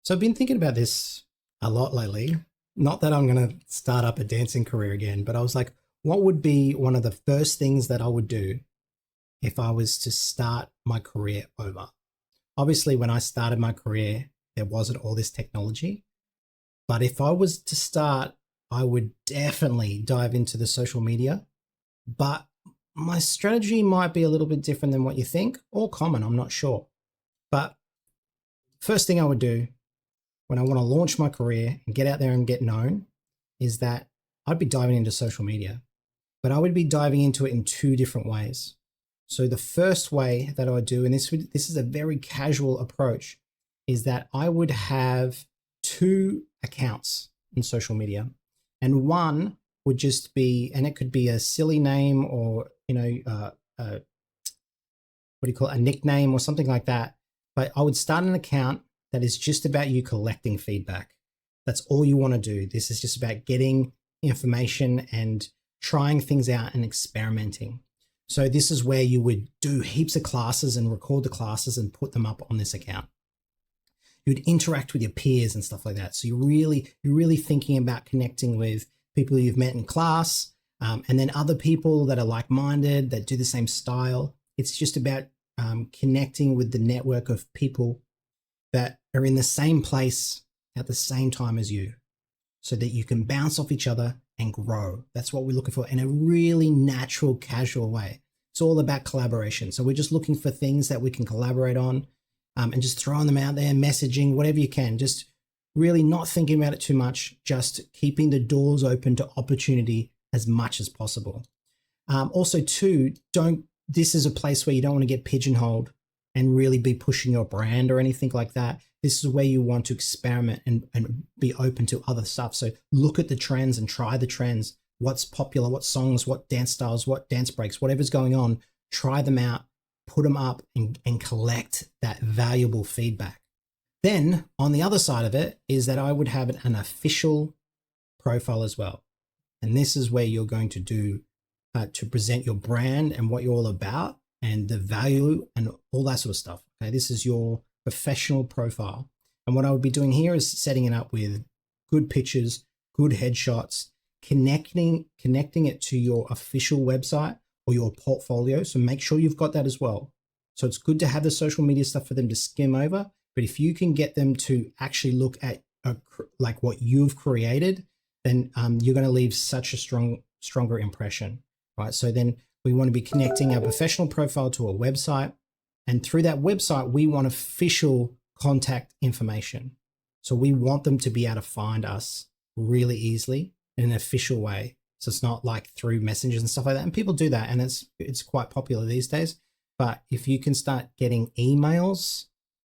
So I've been thinking about this a lot lately. Not that I'm going to start up a dancing career again, but I was like, what would be one of the first things that I would do if I was to start my career over? Obviously, when I started my career, there wasn't all this technology. But if I was to start, I would definitely dive into the social media. But my strategy might be a little bit different than what you think, or common, I'm not sure. But first thing I would do when I want to launch my career and get out there and get known is that I'd be diving into social media, but I would be diving into it in two different ways. So the first way that I would do, and this is a very casual approach, is that I would have two accounts in social media, and one would just be, and it could be a silly name or what do you call it, a nickname or something like that. But I would start an account that is just about you collecting feedback. That's all you want to do. This is just about getting information and trying things out and experimenting. So this is where you would do heaps of classes and record the classes and put them up on this account. You'd interact with your peers and stuff like that. So you're really thinking about connecting with people you've met in class, and then other people that are like-minded, that do the same style. It's just about connecting with the network of people that are in the same place at the same time as you, so that you can bounce off each other and grow. That's what we're looking for in a really natural, casual way. It's all about collaboration. So we're just looking for things that we can collaborate on, and just throwing them out there, messaging, whatever you can, just really not thinking about it too much, just keeping the doors open to opportunity as much as possible. Also too, this is a place where you don't want to get pigeonholed and really be pushing your brand or anything like that. This is where you want to experiment and be open to other stuff. So look at the trends and try the trends. What's popular, what songs, what dance styles, what dance breaks, whatever's going on, try them out, put them up and collect that valuable feedback. Then on the other side of it is that I would have an official profile as well. And this is where you're going to do to present your brand and what you're all about and the value and all that sort of stuff. Okay, this is your professional profile. And what I would be doing here is setting it up with good pictures, good headshots, connecting it to your official website or your portfolio. So make sure you've got that as well. So it's good to have the social media stuff for them to skim over. But if you can get them to actually look at like what you've created, then you're going to leave such a stronger impression, right? So then we want to be connecting our professional profile to a website. And through that website, we want official contact information. So we want them to be able to find us really easily in an official way. So it's not like through messengers and stuff like that. And people do that, and it's quite popular these days. But if you can start getting emails,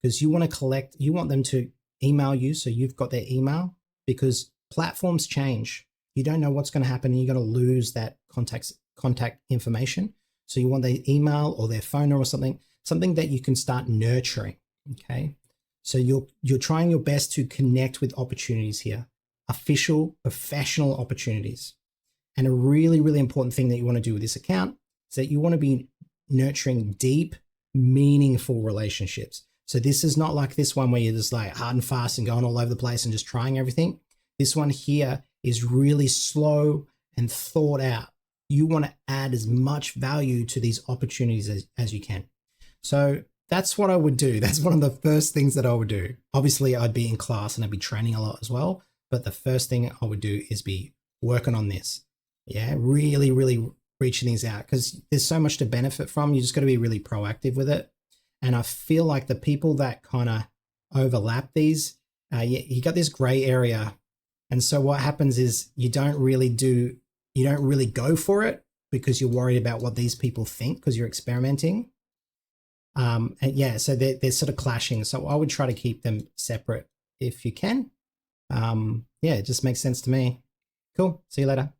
because you want them to email you, so you've got their email, because platforms change. You don't know what's going to happen, and you're going to lose that contact information. So you want their email or their phone number or something that you can start nurturing. Okay. So you're trying your best to connect with opportunities here, official, professional opportunities. And a really, really important thing that you want to do with this account is that you want to be nurturing deep, meaningful relationships. So this is not like this one where you're just like hard and fast and going all over the place and just trying everything. This one here is really slow and thought out. You want to add as much value to these opportunities as you can. So that's what I would do. That's one of the first things that I would do. Obviously, I'd be in class and I'd be training a lot as well. But the first thing I would do is be working on this. Yeah, really, really reaching these out, because there's so much to benefit from. You just got to be really proactive with it. And I feel like the people that kind of overlap these, you got this gray area. And so what happens is you don't really go for it because you're worried about what these people think, because you're experimenting. And yeah, so they're sort of clashing. So I would try to keep them separate if you can. Yeah, it just makes sense to me. Cool. See you later.